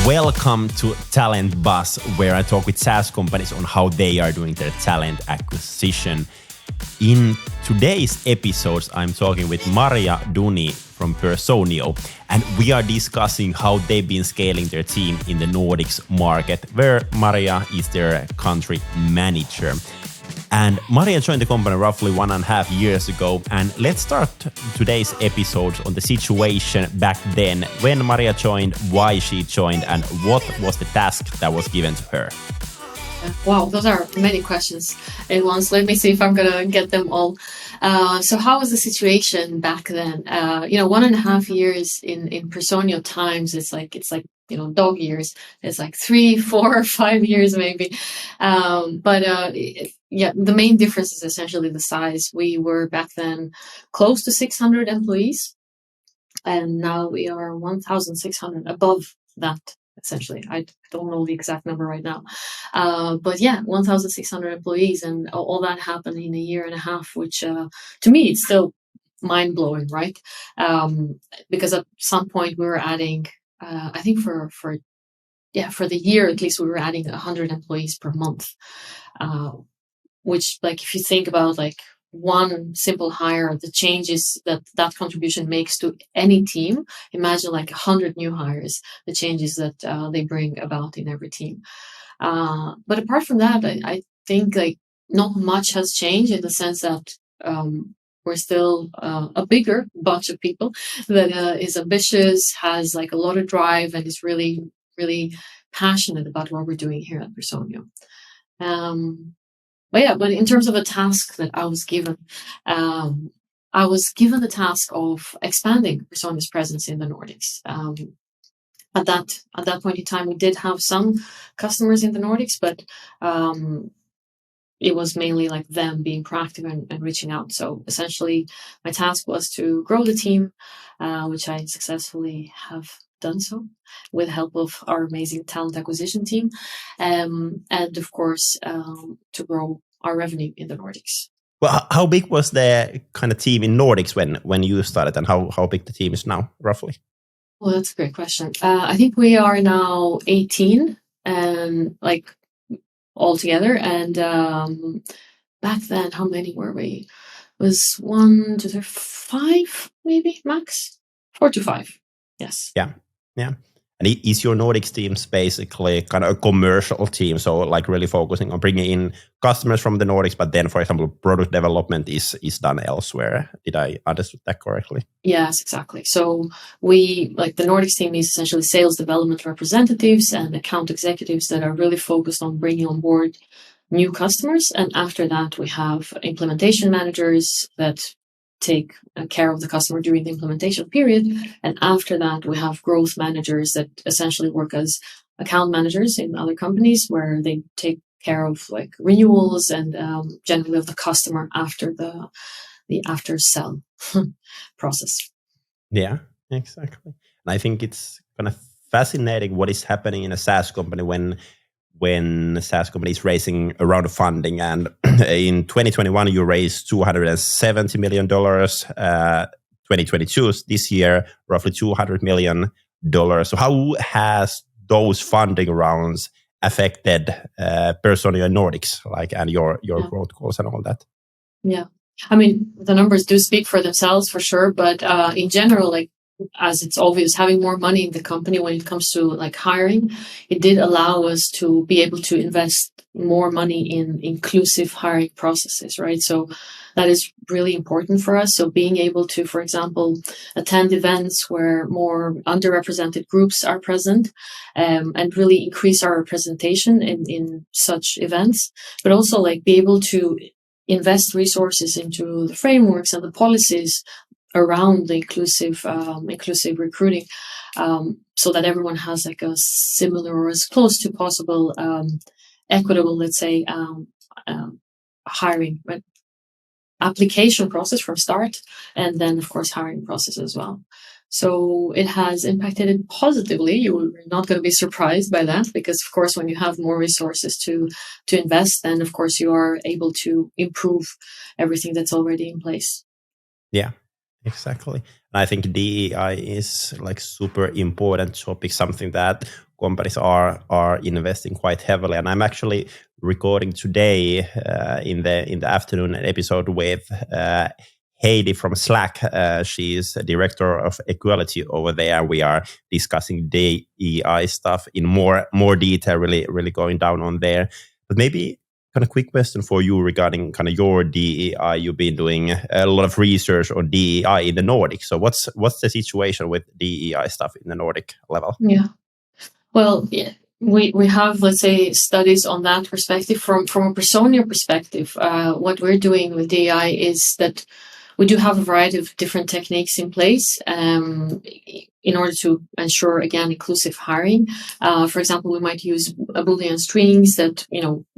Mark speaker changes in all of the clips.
Speaker 1: Welcome to Talent Buzz, where I talk with SaaS companies on how they are doing their talent acquisition. In today's episodes, I'm talking with Maria Duni from Personio, and we are discussing how they've been scaling their team in the Nordics market, where Maria is their country manager. And Maria joined the company roughly 1.5 years ago. And let's start today's episode on the situation back then, when Maria joined, why she joined, and what was the task that was given to her.
Speaker 2: Wow, those are many questions at once. Let me see if I'm going to get them all. So how was the situation back then? 1.5 years in Personio times, it's like dog years. It's like 3, 4, 5 years maybe. The main difference is essentially the size. We were back then close to 600 employees, and now we are 1,600 above that. Essentially, I don't know the exact number right now, 1,600 employees, and all that happened in 1.5 years, which to me it's still mind blowing, right? Because at some point we were adding, I think for the year at least, we were adding 100 employees per month, which, like, if you think about like one simple hire, the changes that contribution makes to any team, imagine like 100 new hires, the changes that they bring about in every team. But apart from that, I think like not much has changed, in the sense that we're still a bigger bunch of people that is ambitious, has like a lot of drive, and is really, really passionate about what we're doing here at Personio. But in terms of a task that I was given, I was given the task of expanding Personio's presence in the Nordics. At that point in time, we did have some customers in the Nordics, but it was mainly like them being proactive and reaching out. So essentially, my task was to grow the team, which I successfully have done so with the help of our amazing talent acquisition team, and of course to grow our revenue in the Nordics.
Speaker 1: Well, how big was the kind of team in Nordics when you started, and how big the team is now, roughly?
Speaker 2: Well, that's a great question. I think we are now 18 and all together, and back then, how many were we? It was 1, 2, 3, 5 maybe max, 4 to 5. Yes.
Speaker 1: Yeah. And is your Nordics teams basically kind of a commercial team? So like really focusing on bringing in customers from the Nordics, but then, for example, product development is done elsewhere. Did I understand that correctly?
Speaker 2: Yes, exactly. So the Nordics team is essentially sales development representatives and account executives that are really focused on bringing on board new customers. And after that, we have implementation managers that take care of the customer during the implementation period. And after that, we have growth managers that essentially work as account managers in other companies, where they take care of like renewals and generally of the customer after the after sell process.
Speaker 1: Yeah, exactly. And I think it's kind of fascinating what is happening in a SaaS company when a SaaS company is raising a round of funding. And in 2021, you raised $270 million. 2022, this year, roughly $200 million. So how has those funding rounds affected Personio Nordics, and your growth goals and all that?
Speaker 2: Yeah. I mean, the numbers do speak for themselves for sure, but in general, as it's obvious, having more money in the company when it comes to hiring, it did allow us to be able to invest more money in inclusive hiring processes, right? So that is really important for us. So being able to, for example, attend events where more underrepresented groups are present, and really increase our representation in such events, but also be able to invest resources into the frameworks and the policies around the inclusive recruiting, so that everyone has a similar or as close to possible equitable, let's say, hiring application process from start, and then of course hiring process as well. So it has impacted it positively. You're not going to be surprised by that, because of course when you have more resources to invest, then of course you are able to improve everything that's already in place.
Speaker 1: Yeah. Exactly. And I think DEI is super important topic, something that companies are investing quite heavily. And I'm actually recording today in the afternoon an episode with Heidi from Slack. She is director of equality over there. We are discussing DEI stuff in more detail, really going down on there. But maybe kind of quick question for you regarding kind of your DEI. You've been doing a lot of research on DEI in the Nordics. So what's the situation with DEI stuff in the Nordic level?
Speaker 2: Yeah. Well, yeah, we have, let's say, studies on that perspective. From a Personio perspective, what we're doing with DEI is that we do have a variety of different techniques in place in order to ensure, again, inclusive hiring. For example, we might use Boolean strings that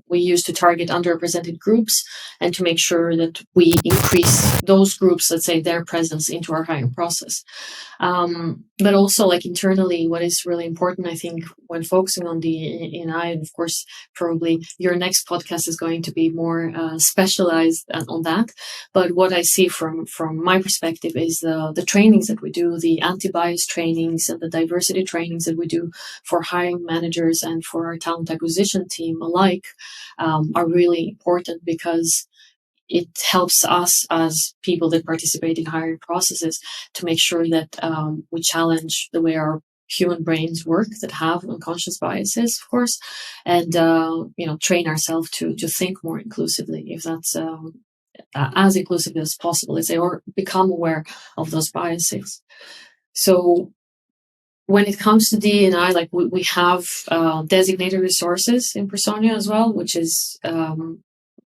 Speaker 2: we use to target underrepresented groups and to make sure that we increase those groups, let's say, their presence into our hiring process. But also, like, internally, what is really important, I think, when focusing on DEI, and of course, probably your next podcast is going to be more specialized on that. But what I see from my perspective is the trainings that we do, the anti-bias trainings and the diversity trainings that we do for hiring managers and for our talent acquisition team alike are really important, because it helps us as people that participate in hiring processes to make sure that we challenge the way our human brains work that have unconscious biases, of course, and train ourselves to think more inclusively, if that's as inclusive as possible, let's say, or become aware of those biases. So when it comes to D&I, like we have designated resources in Personio as well, which is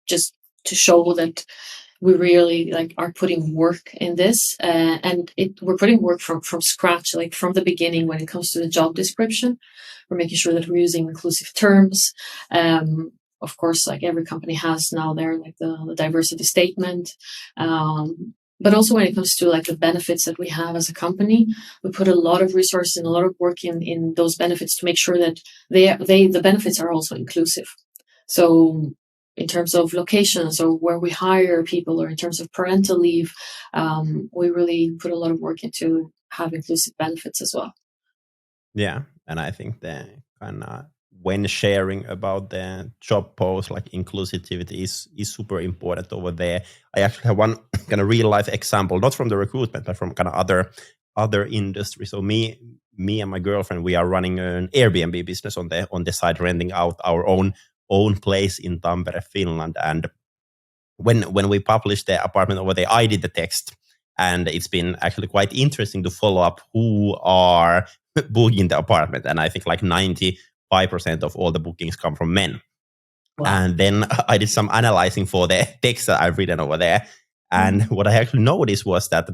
Speaker 2: just to show that we really are putting work in this, and we're putting work from scratch, like from the beginning. When it comes to the job description, we're making sure that we're using inclusive terms. Of course, like every company has now there, like the diversity statement. But also when it comes to like the benefits that we have as a company, we put a lot of resources and a lot of work in those benefits to make sure that the benefits are also inclusive. So in terms of locations or where we hire people, or in terms of parental leave, we really put a lot of work into have inclusive benefits as well.
Speaker 1: Yeah, and I think the kind of when sharing about the job post, like inclusivity is super important over there. I actually have one kind of real life example, not from the recruitment, but from kind of other industry. So me and my girlfriend, we are running an Airbnb business on the side, renting out our own place in Tampere, Finland. And when we published the apartment over there, I did the text, and it's been actually quite interesting to follow up who are booking the apartment. And I think like 95% of all the bookings come from men. Wow. And then I did some analyzing for the text that I've written over there. And what I actually noticed was that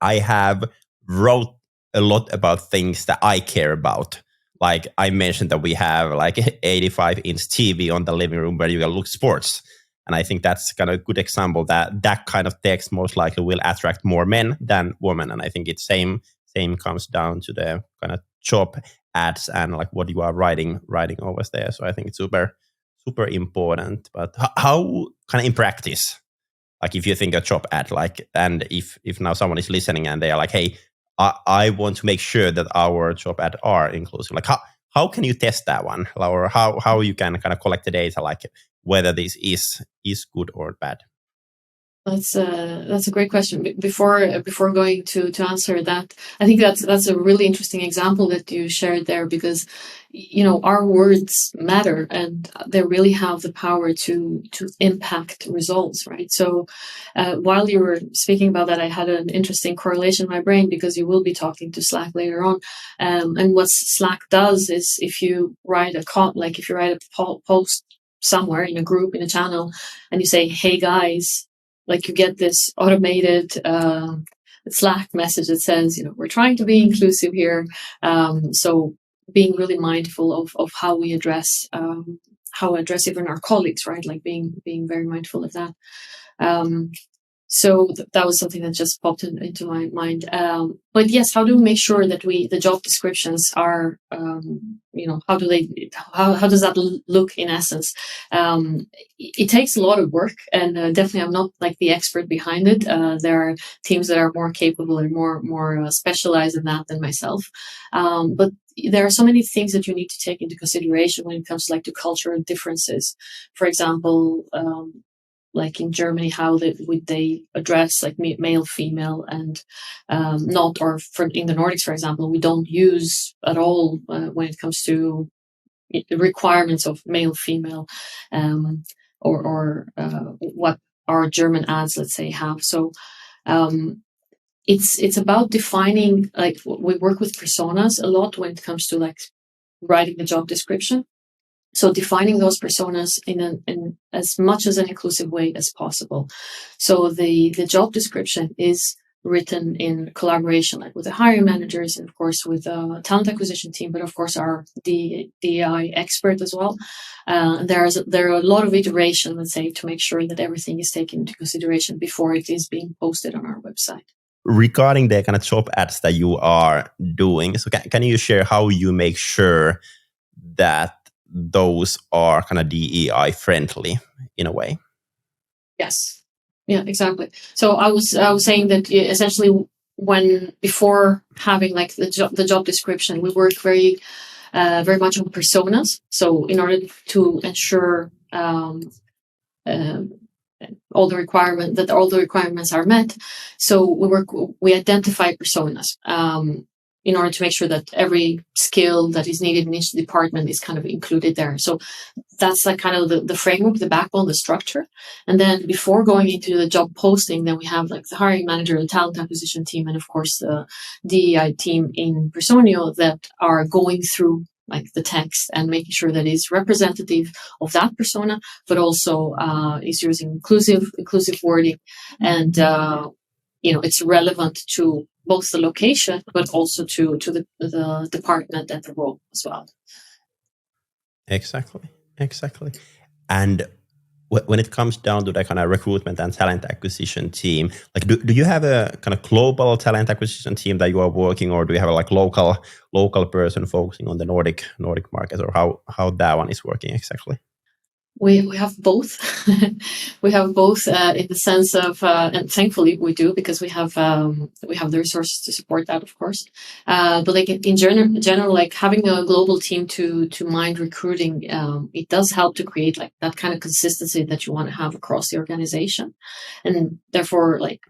Speaker 1: I have wrote a lot about things that I care about. Like I mentioned that we have like 85-inch TV on the living room where you can look sports. And I think that's kind of a good example that kind of text most likely will attract more men than women. And I think it's same comes down to the kind of job ads and like what you are writing over there. So I think it's super important. But how kind of in practice, like if you think a job ad, like, and if now someone is listening and they are like, hey, I want to make sure that our job ad are inclusive. Like how can you test that one, or how you can kind of collect the data, like whether this is good or bad?
Speaker 2: That's a great question. Before going to answer that, I think that's a really interesting example that you shared there, because our words matter and they really have the power to impact results, right? So while you were speaking about that, I had an interesting correlation in my brain, because you will be talking to Slack later on, and what Slack does is if you write a post somewhere in a group, in a channel, and you say, hey guys, like you get this automated Slack message that says, we're trying to be inclusive here. So being really mindful of how we address even our colleagues, right? Like being very mindful of that. So that was something that just popped into my mind. But yes, how do we make sure that the job descriptions are how does that look in essence? It takes a lot of work, and definitely I'm not like the expert behind it. There are teams that are more capable and more specialized in that than myself. But there are so many things that you need to take into consideration when it comes to to cultural differences. For example, like in Germany, how would they address like male, female, and not, or in the Nordics, for example, we don't use at all when it comes to the requirements of male, female, or what our German ads, let's say, have. So it's about defining, like we work with personas a lot when it comes to like writing the job description. So defining those personas in as much as an inclusive way as possible. So the job description is written in collaboration, like with the hiring managers and of course with the talent acquisition team, but of course our DEI expert as well. There are a lot of iteration, let's say, to make sure that everything is taken into consideration before it is being posted on our website.
Speaker 1: Regarding the kind of job ads that you are doing, so can you share how you make sure that those are kind of DEI friendly in a way?
Speaker 2: Yes. Yeah, exactly. So I was saying that essentially before having like the job description, we work very much on personas. So in order to ensure all the requirements are met, so we identify personas in order to make sure that every skill that is needed in each department is kind of included there. So that's like kind of the framework, the backbone, the structure. And then before going into the job posting, then we have like the hiring manager, the talent acquisition team, and of course the DEI team in Personio that are going through like the text and making sure that it's representative of that persona, but also is using inclusive wording, and it's relevant to both the location, but also to the department and the role as well.
Speaker 1: Exactly. And when it comes down to the kind of recruitment and talent acquisition team, like do you have a kind of global talent acquisition team that you are working, or do you have a like local person focusing on the Nordic market, or how that one is working exactly?
Speaker 2: We have both. We have both in the sense of, and thankfully we do, because we have the resources to support that, of course. But like in general, like having a global team to mind recruiting, it does help to create like that kind of consistency that you want to have across the organization, and therefore like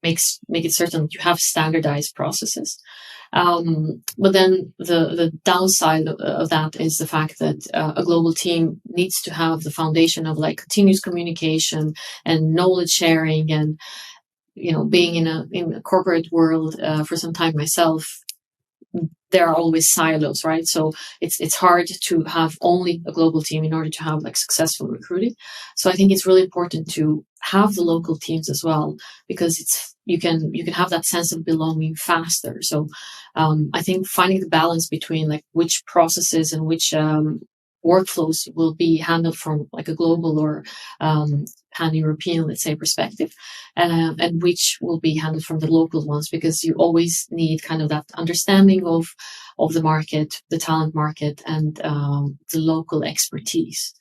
Speaker 2: make it certain that you have standardized processes. But then the downside of that is the fact that a global team needs to have the foundation of like continuous communication and knowledge sharing, and being in a corporate world for some time myself, there are always silos, right? So it's hard to have only a global team in order to have like successful recruiting. So I think it's really important to have the local teams as well, because you can have that sense of belonging faster. So I think finding the balance between like which processes and which workflows will be handled from like a global or pan-European, let's say, perspective, and which will be handled from the local ones, because you always need kind of that understanding of the market, the talent market, and the local expertise.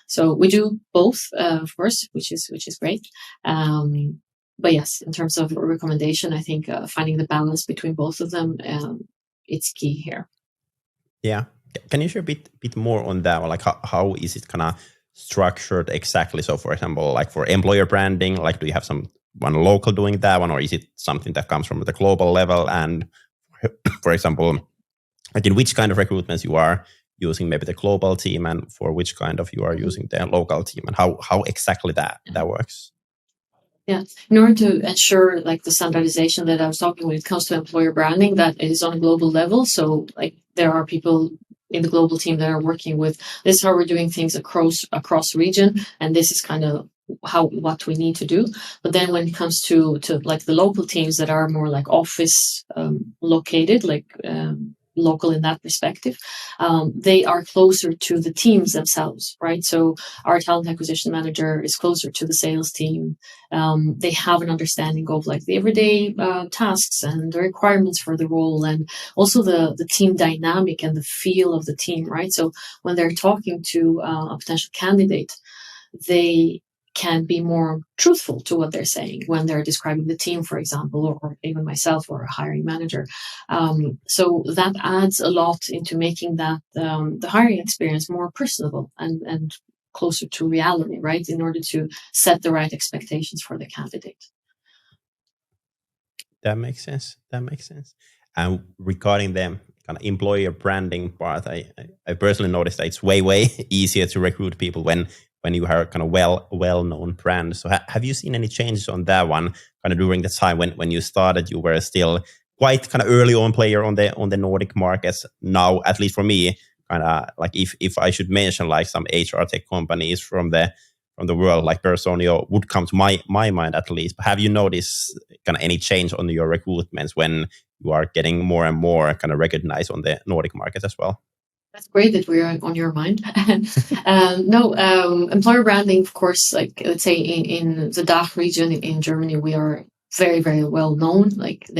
Speaker 2: So we do both, of course, which is great. But yes, in terms of recommendation, I think finding the balance between both of them, it's key here.
Speaker 1: Yeah. Can you share a bit more on that? Like how is it kind of structured exactly? So for example, like for employer branding, like do you have one local doing that one, or is it something that comes from the global level? And for example, like in which kind of recruitments you are using maybe the global team, and for which kind of you are using the local team, and how exactly that works?
Speaker 2: Yeah, in order to ensure like the standardization that I was talking when it comes to employer branding, that is on a global level. So like there are people in the global team that are working with this is how we're doing things across region, and this is kind of what we need to do. But then when it comes to like the local teams that are more like office located, like local in that perspective. They are closer to the teams themselves, right? So our talent acquisition manager is closer to the sales team. They have an understanding of like the everyday tasks and the requirements for the role, and also the team dynamic and the feel of the team, right? So when they're talking to a potential candidate, they can be more truthful to what they're saying when they're describing the team, for example, or even myself or a hiring manager. So that adds a lot into making that the hiring experience more personable and closer to reality, right? In order to set the right expectations for the candidate.
Speaker 1: That makes sense. That makes sense. And regarding the kind of employer branding part, I personally noticed that it's way easier to recruit people when you have kind of well known brand. So have you seen any changes on that one? Kind of during the time when you started, you were still quite kind of early on player on the Nordic markets. Now, at least for me, kind of like if I should mention like some HR tech companies from the world, like Personio would come to my mind at least. But have you noticed kind of any change on your recruitments when you are getting more and more kind of recognized on the Nordic market as well?
Speaker 2: That's great that we're on your mind. No, employer branding, of course, like let's say in the DACH region in Germany, we are very well known. Like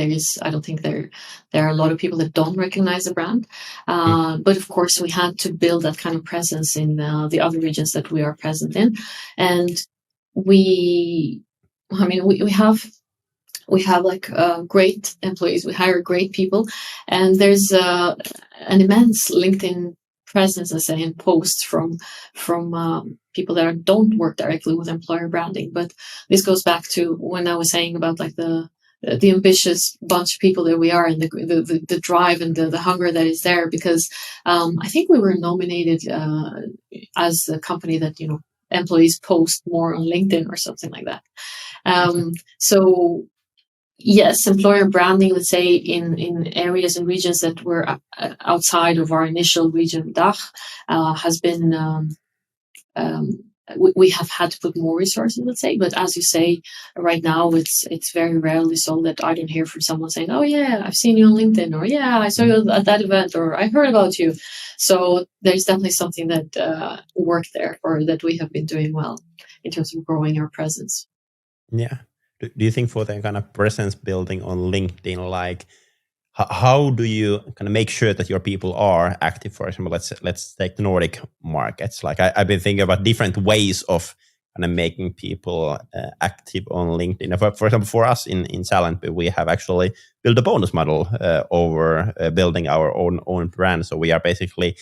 Speaker 2: I don't think there are a lot of people that don't recognize the brand. But of course, we had to build that kind of presence in the other regions that we are present in, and we have like great employees. We hire great people, and there's an immense LinkedIn presence, let's say, in posts from people that don't work directly with employer branding. But this goes back to when I was saying about like the ambitious bunch of people that we are, and the drive and the hunger that is there. Because I think we were nominated as the company that employees post more on LinkedIn or something like that. So yes, employer branding, let's say in areas and regions that were outside of our initial region, DACH, has been, we have had to put more resources, let's say. But as you say, right now it's very rarely so that I don't hear from someone saying, "Oh yeah, I've seen you on LinkedIn," or "Yeah, I saw you at that event," or "I heard about you." So there's definitely something that worked there, or that we have been doing well in terms of growing our presence.
Speaker 1: Yeah. Do you think for the kind of presence building on LinkedIn, like how do you kind of make sure that your people are active? For example, let's take the Nordic markets. Like I've been thinking about different ways of kind of making people active on LinkedIn. For example, for us in Talent, we have actually built a bonus model over building our own brand. So we are basically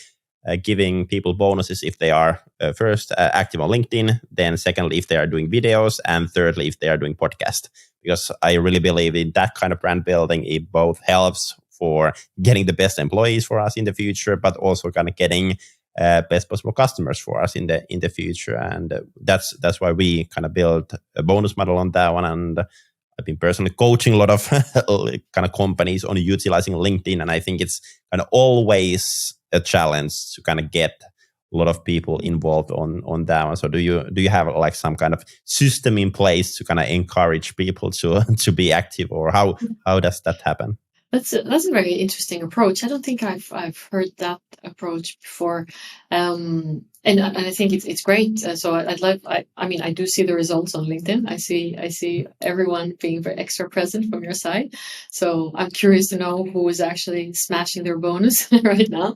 Speaker 1: giving people bonuses if they are first active on LinkedIn, then secondly if they are doing videos, and thirdly if they are doing podcast. Because I really believe in that kind of brand building. It both helps for getting the best employees for us in the future, but also kind of getting best possible customers for us in the future. And that's why we kind of built a bonus model on that one. And I've been personally coaching a lot of kind of companies on utilizing LinkedIn, and I think it's kind of always a challenge to kind of get a lot of people involved on that one. So do you have like some kind of system in place to kind of encourage people to be active, or how does that happen?
Speaker 2: That's a very interesting approach. I don't think I've heard that approach before, and I think it's great. So I do see the results on LinkedIn. I see everyone being very extra present from your side. So I'm curious to know who is actually smashing their bonus right now.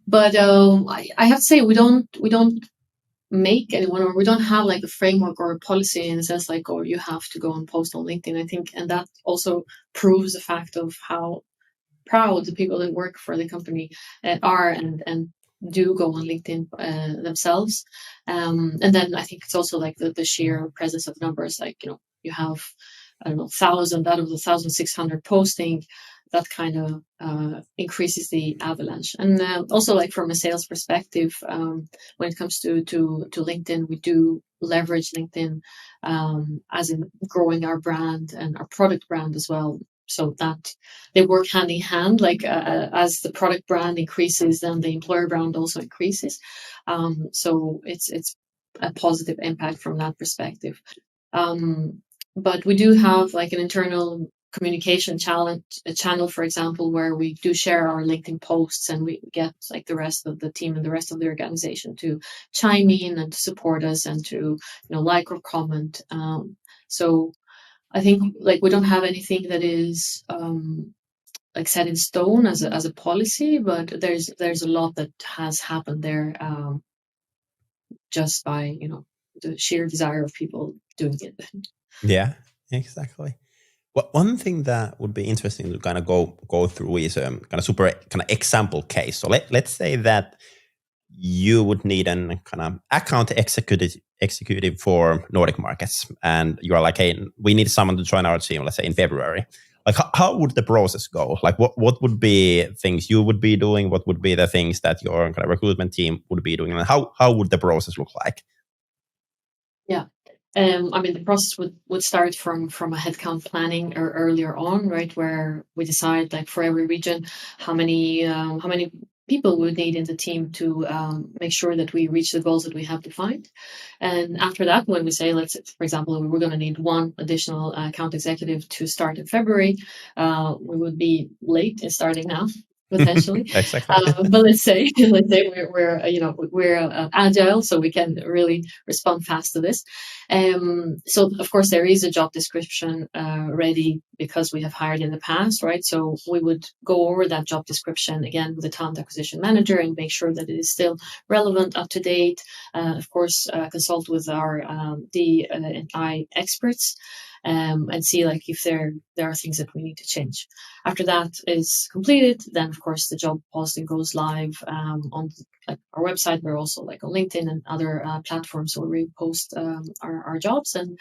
Speaker 2: But I have to say we don't make anyone, or we don't have like a framework or a policy in the sense like, oh, you have to go and post on LinkedIn. I think, and that also proves the fact of how proud the people that work for the company are and do go on LinkedIn themselves. And then I think it's also like the sheer presence of numbers. Like, you have, I don't know, 1,000 out of the 1,600 posting. That kind of increases the avalanche. And also, like from a sales perspective, when it comes to LinkedIn, we do leverage LinkedIn as in growing our brand and our product brand as well. So that they work hand in hand. Like as the product brand increases, then the employer brand also increases. So it's a positive impact from that perspective. But we do have like an internal communication channel, for example, where we do share our LinkedIn posts, and we get like the rest of the team and the rest of the organization to chime in and to support us and to like or comment. So I think like we don't have anything that is like set in stone as a policy, but there's a lot that has happened there just by the sheer desire of people doing it.
Speaker 1: Yeah, exactly. Well, one thing that would be interesting to kind of go through is kind of super kind of example case. So let's say that you would need an kind of account executive for Nordic markets, and you are like, hey, we need someone to join our team. Let's say in February. Like, how would the process go? Like, what would be things you would be doing? What would be the things that your kind of recruitment team would be doing? And how would the process look like?
Speaker 2: Yeah. I mean, the process would start from a headcount planning or earlier on, right, where we decide like for every region how many people we would need in the team to make sure that we reach the goals that we have defined. And after that, when we say, let's for example, we're going to need one additional account executive to start in February, we would be late in starting now. Potentially,
Speaker 1: Exactly.
Speaker 2: but let's say we're agile, so we can really respond fast to this. So of course there is a job description ready because we have hired in the past, right? So we would go over that job description again with the talent acquisition manager and make sure that it is still relevant, up to date. Of course, consult with our DI experts and see like if there are things that we need to change. After that is completed, then of course the job posting goes live on like our website, but also like on LinkedIn and other platforms where we post our jobs. And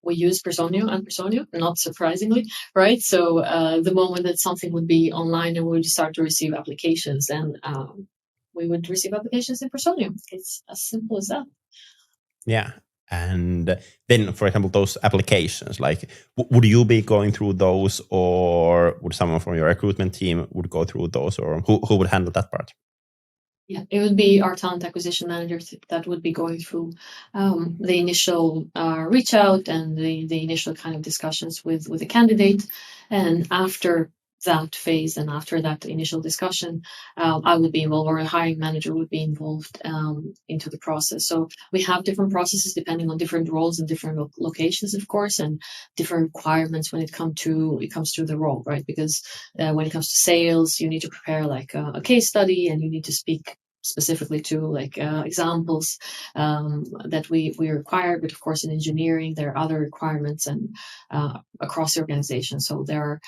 Speaker 2: we use Personio, not surprisingly, right? So the moment that something would be online and we would start to receive applications, and we would receive applications in Personio. It's as simple as that.
Speaker 1: Yeah. And then, for example, those applications, like, would you be going through those, or would someone from your recruitment team would go through those, or who would handle that part?
Speaker 2: Yeah, it would be our talent acquisition manager that would be going through the initial reach out and the initial kind of discussions with the candidate. And after that phase and after that initial discussion, I would be involved, or a hiring manager would be involved into the process. So we have different processes depending on different roles and different locations, of course, and different requirements when it comes to the role, right? Because when it comes to sales, you need to prepare like a case study, and you need to speak specifically to like examples that we require. But of course, in engineering, there are other requirements and across the organization. So there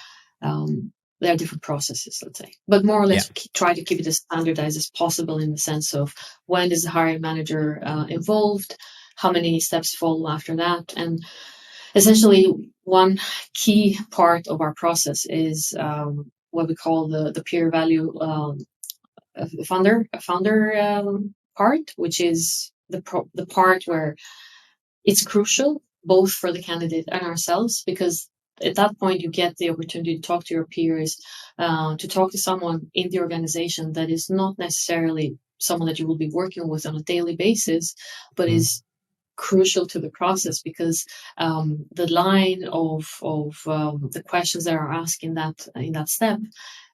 Speaker 2: are different processes, let's say, but more or less try to keep it as standardized as possible in the sense of when is the hiring manager involved, how many steps follow after that. And essentially one key part of our process is what we call the peer value founder part, which is the part where it's crucial both for the candidate and ourselves, because at that point you get the opportunity to talk to your peers, to talk to someone in the organization that is not necessarily someone that you will be working with on a daily basis, but is crucial to the process, because the line of the questions that are asked in that step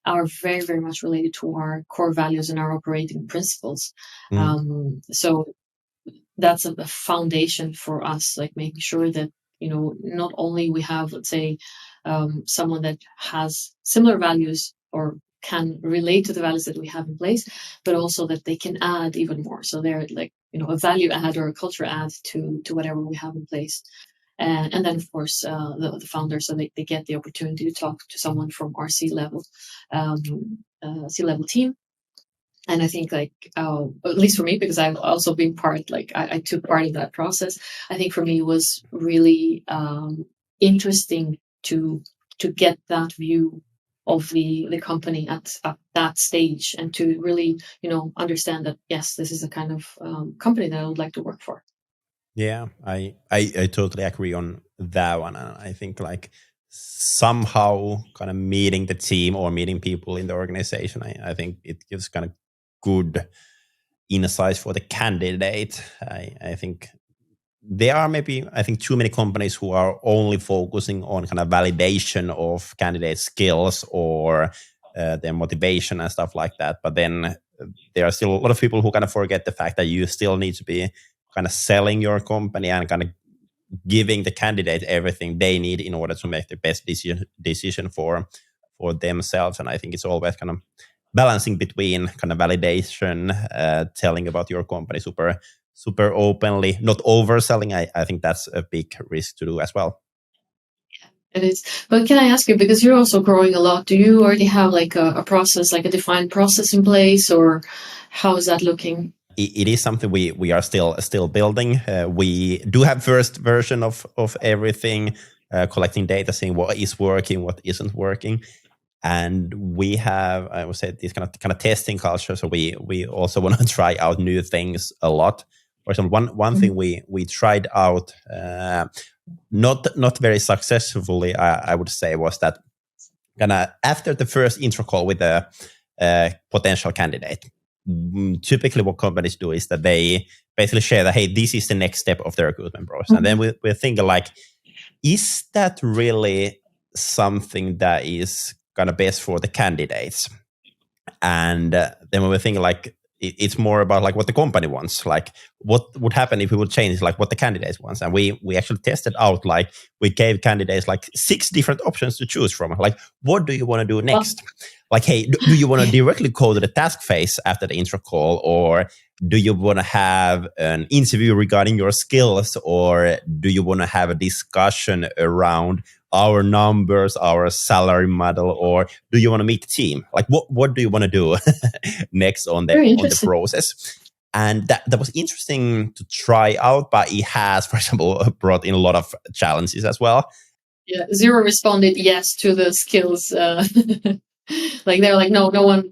Speaker 2: are very, very much related to our core values and our operating principles. So that's a foundation for us, like making sure that not only we have, let's say, someone that has similar values or can relate to the values that we have in place, but also that they can add even more. So they're like a value add or a culture add to whatever we have in place. And then, of course, the founders, so they get the opportunity to talk to someone from our C-level team. And I think, like, at least for me, because I've also been part, like, I took part in that process. I think for me it was really interesting to get that view of the company at that stage, and to really, understand that, yes, this is the kind of company that I would like to work for.
Speaker 1: Yeah, I totally agree on that one. And I think like somehow kind of meeting the team or meeting people in the organization, I think it gives kind of good insights for the candidate. I think there are maybe, I think, too many companies who are only focusing on kind of validation of candidate skills or their motivation and stuff like that. But then there are still a lot of people who kind of forget the fact that you still need to be kind of selling your company and kind of giving the candidate everything they need in order to make the best decision for themselves. And I think it's always kind of balancing between kind of validation, telling about your company super openly, not overselling. I think that's a big risk to do as well.
Speaker 2: It is. But can I ask you, because you're also growing a lot, do you already have like a process, like a defined process in place, or how is that looking?
Speaker 1: It is something we are still building. We do have first version of everything, collecting data, seeing what is working, what isn't working. And we have, I would say, this kind of testing culture. So we also want to try out new things a lot. For example, one thing we tried out, not very successfully, I would say, was that kind of after the first intro call with a potential candidate, typically what companies do is that they basically share that, hey, this is the next step of the recruitment process. And then we're thinking like, is that really something that is kind of best for the candidates? And then we were thinking like, it's more about like what the company wants, like what would happen if we would change like what the candidates wants. And we actually tested out, like we gave candidates like 6 different options to choose from. Like, what do you want to do next? Like, hey, do you want to directly go to the task phase after the intro call, or do you want to have an interview regarding your skills, or do you want to have a discussion around our numbers, our salary model, or do you want to meet the team? Like, what do you want to do next on the process? And that was interesting to try out, but it has, for example, brought in a lot of challenges as well.
Speaker 2: Yeah, 0 responded yes to the skills. Like they're like, no one.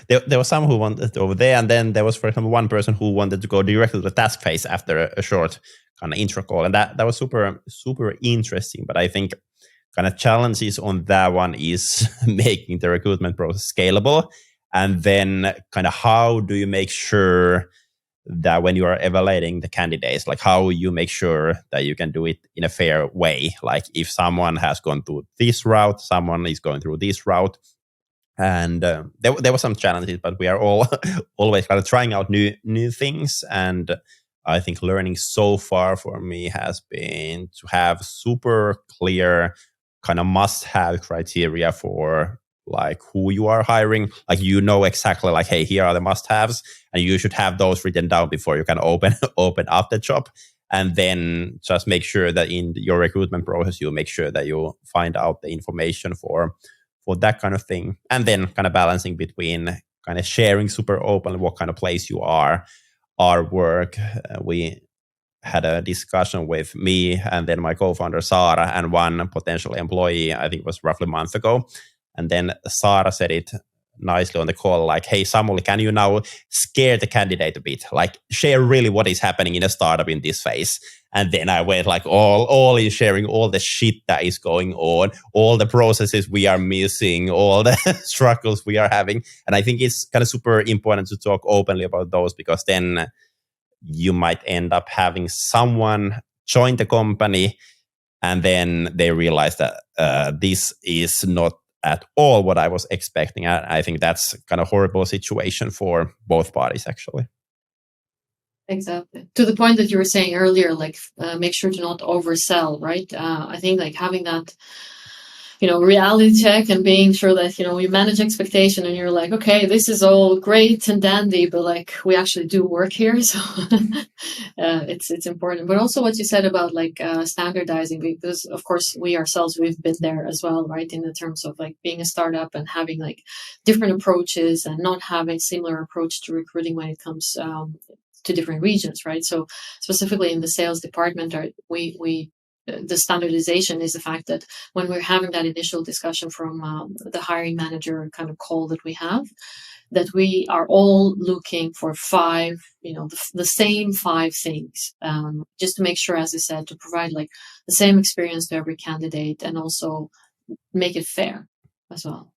Speaker 1: There was some who wanted over there, and then there was, for example, one person who wanted to go directly to the task phase after a short kind of intro call, and that was super interesting. But I think kind of challenges on that one is making the recruitment process scalable, and then kind of how do you make sure that when you are evaluating the candidates, like how you make sure that you can do it in a fair way. Like if someone has gone through this route, someone is going through this route. And there were some challenges, but we are all always kind of trying out new things. And I think learning so far for me has been to have super clear kind of must-have criteria for like who you are hiring. Like, you know exactly like, hey, here are the must-haves, and you should have those written down before you can open up the job. And then just make sure that in your recruitment process, you make sure that you find out the information for that kind of thing. And then kind of balancing between kind of sharing super openly what kind of place you are, our work. We had a discussion with me and then my co-founder Sara and one potential employee, I think it was roughly a month ago. And then Sara said it nicely on the call, like, hey, Samuli, can you now scare the candidate a bit? Like, share really what is happening in a startup in this phase. And then I went like all in sharing all the shit that is going on, all the processes we are missing, all the struggles we are having. And I think it's kind of super important to talk openly about those, because then you might end up having someone join the company and then they realize that this is not at all what I was expecting. I think that's kind of horrible situation for both parties, actually.
Speaker 2: Exactly. To the point that you were saying earlier, like make sure to not oversell, right? I think like having that, reality check and being sure that, you manage expectation and you're like, okay, this is all great and dandy, but like we actually do work here. So it's important. But also what you said about like standardizing, because of course we ourselves, we've been there as well, right? In the terms of like being a startup and having like different approaches and not having similar approach to recruiting when it comes to different regions, right? So specifically in the sales department, the standardization is the fact that when we're having that initial discussion from the hiring manager kind of call that we have, that we are all looking for 5, the same 5 things, just to make sure, as I said, to provide like the same experience to every candidate and also make it fair as well.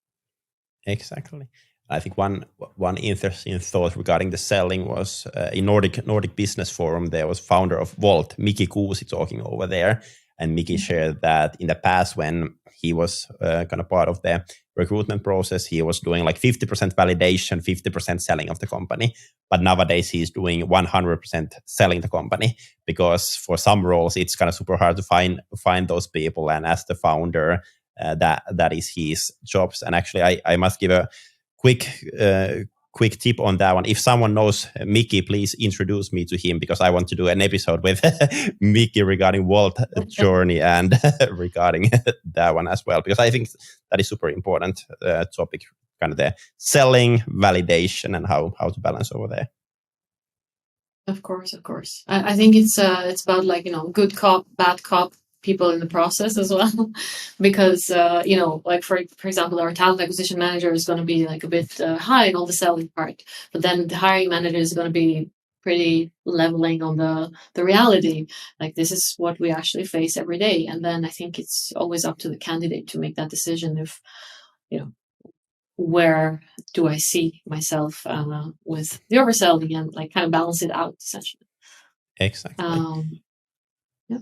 Speaker 1: Exactly. I think one interesting thought regarding the selling was in Nordic Business Forum, there was founder of Volt, Miki Kuusi, talking over there. And Miki shared that in the past, when he was kind of part of the recruitment process, he was doing like 50% validation, 50% selling of the company. But nowadays he's doing 100% selling the company, because for some roles it's kind of super hard to find those people. And as the founder, that is his jobs. And actually, I must give a quick tip on that one. If someone knows Mickey, please introduce me to him, because I want to do an episode with Mickey regarding Walt journey and regarding that one as well, because I think that is super important topic, kind of the selling, validation, and how to balance over there.
Speaker 2: Of course. I think it's about like, good cop, bad cop people in the process as well, because like for example, our talent acquisition manager is going to be like a bit high in all the selling part, but then the hiring manager is going to be pretty leveling on the reality, like this is what we actually face every day. And then I think it's always up to the candidate to make that decision if where do I see myself with the overselling, and like kind of balance it out essentially.
Speaker 1: Exactly.
Speaker 2: Yeah.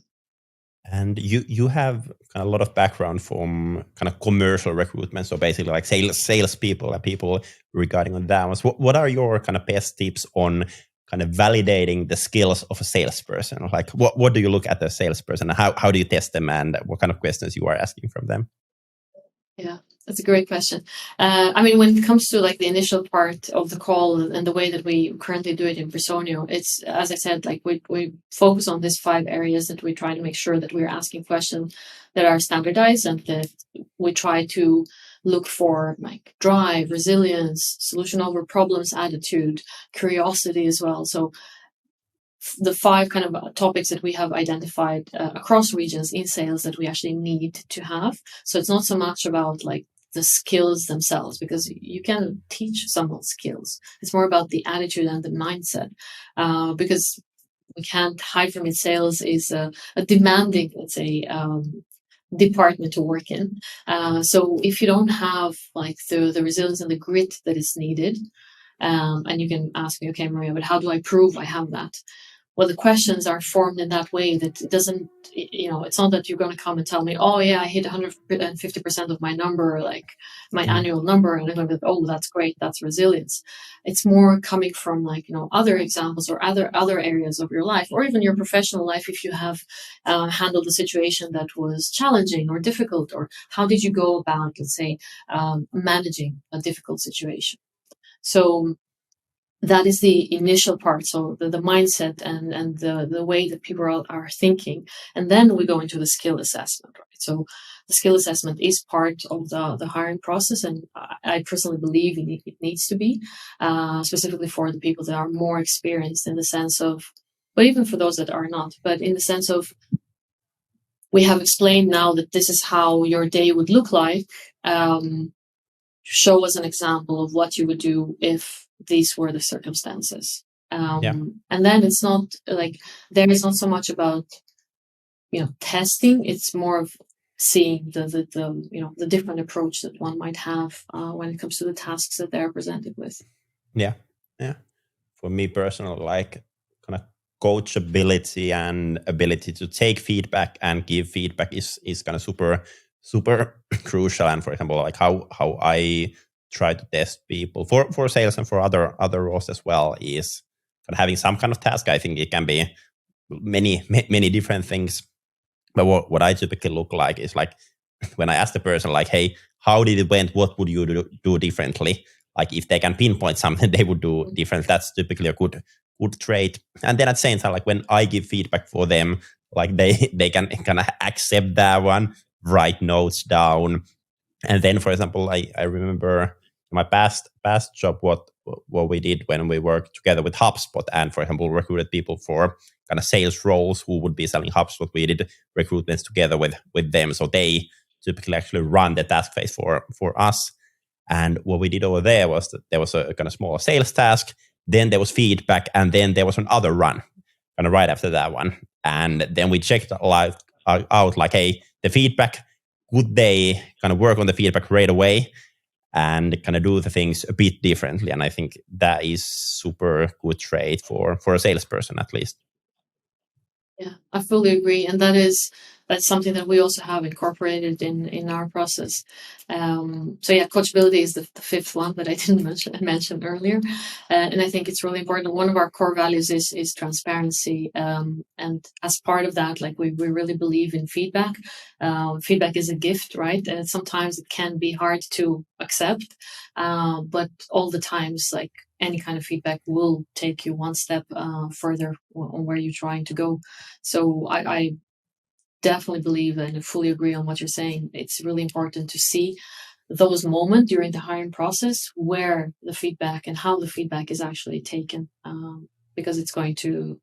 Speaker 1: And you have kind of a lot of background from kind of commercial recruitment, so basically like salespeople and people regarding on that. What are your kind of best tips on kind of validating the skills of a salesperson? Like what do you look at the salesperson, and how do you test them, and what kind of questions you are asking from them?
Speaker 2: Yeah, that's a great question. I mean, when it comes to like the initial part of the call and the way that we currently do it in Personio, it's, as I said, like we focus on these 5 areas that we try to make sure that we're asking questions that are standardized, and that we try to look for like drive, resilience, solution over problems attitude, curiosity as well. So the 5 kind of topics that we have identified across regions in sales that we actually need to have. So it's not so much about like the skills themselves, because you can teach someone skills. It's more about the attitude and the mindset, because we can't hide from it. Sales is a demanding, let's say, department to work in. So if you don't have like the resilience and the grit that is needed, and you can ask me, okay, Maria, but how do I prove I have that? Well, the questions are formed in that way that it doesn't, it's not that you're going to come and tell me, oh yeah, I hit 150% of my number, like my annual number. And I'm going to be, oh, that's great. That's resilience. It's more coming from like, other examples or other areas of your life, or even your professional life. If you have handled a situation that was challenging or difficult, or how did you go about, let's say, managing a difficult situation? So that is the initial part. So the mindset and the way that people are thinking. And then we go into the skill assessment, right? So the skill assessment is part of the hiring process. And I personally believe it needs to be, specifically for the people that are more experienced, in the sense of, but even for those that are not, but in the sense of, we have explained now that this is how your day would look like. Show us an example of what you would do if these were the circumstances. And then it's not like, there is not so much about, testing. It's more of seeing the different approach that one might have when it comes to the tasks that they're presented with.
Speaker 1: Yeah. For me personally, like kind of coachability and ability to take feedback and give feedback is kind of super crucial. And for example, like how I try to test people for sales and for other roles as well is kind of having some kind of task. I think it can be many different things. But what I typically look like is like, when I ask the person like, hey, how did it went? What would you do differently? Like if they can pinpoint something they would do different, that's typically a good trait. And then at the same time, like when I give feedback for them, like they can kind of accept that one, write notes down. And then, for example, I remember my past job, what we did when we worked together with HubSpot, and for example recruited people for kind of sales roles who would be selling HubSpot. We did recruitments together with them, so they typically actually run the task phase for us. And what we did over there was that there was a kind of small sales task, then there was feedback, and then there was another run kind of right after that one. And then we checked out like, hey, the feedback, would they kind of work on the feedback right away? and kind of do the things a bit differently. And I think that is super good trait for a salesperson, at least.
Speaker 2: Yeah, I fully agree, and that's something that we also have incorporated in our process. So yeah, coachability is the fifth one that I didn't mention earlier, and I think it's really important. One of our core values is transparency, and as part of that, like we really believe in feedback. Feedback is a gift, right? And sometimes it can be hard to accept, but all the times, like any kind of feedback will take you one step further on where you're trying to go. So I definitely believe and fully agree on what you're saying. It's really important to see those moments during the hiring process where the feedback and how the feedback is actually taken, because it's going to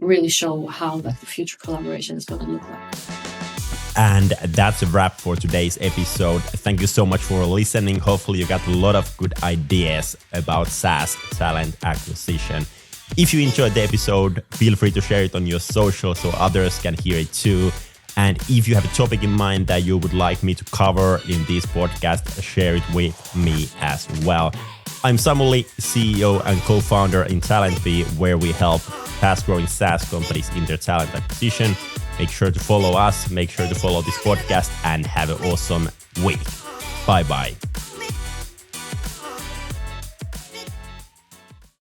Speaker 2: really show how the future collaboration is going to look like.
Speaker 1: And that's a wrap for today's episode. Thank you so much for listening. Hopefully you got a lot of good ideas about SaaS talent acquisition. If you enjoyed the episode, feel free to share it on your social so others can hear it too. And if you have a topic in mind that you would like me to cover in this podcast, share it with me as well. I'm Samuli, CEO and co-founder in TalentBee, where we help fast-growing SaaS companies in their talent acquisition. Make sure to follow us, make sure to follow this podcast, and have an awesome week. Bye-bye.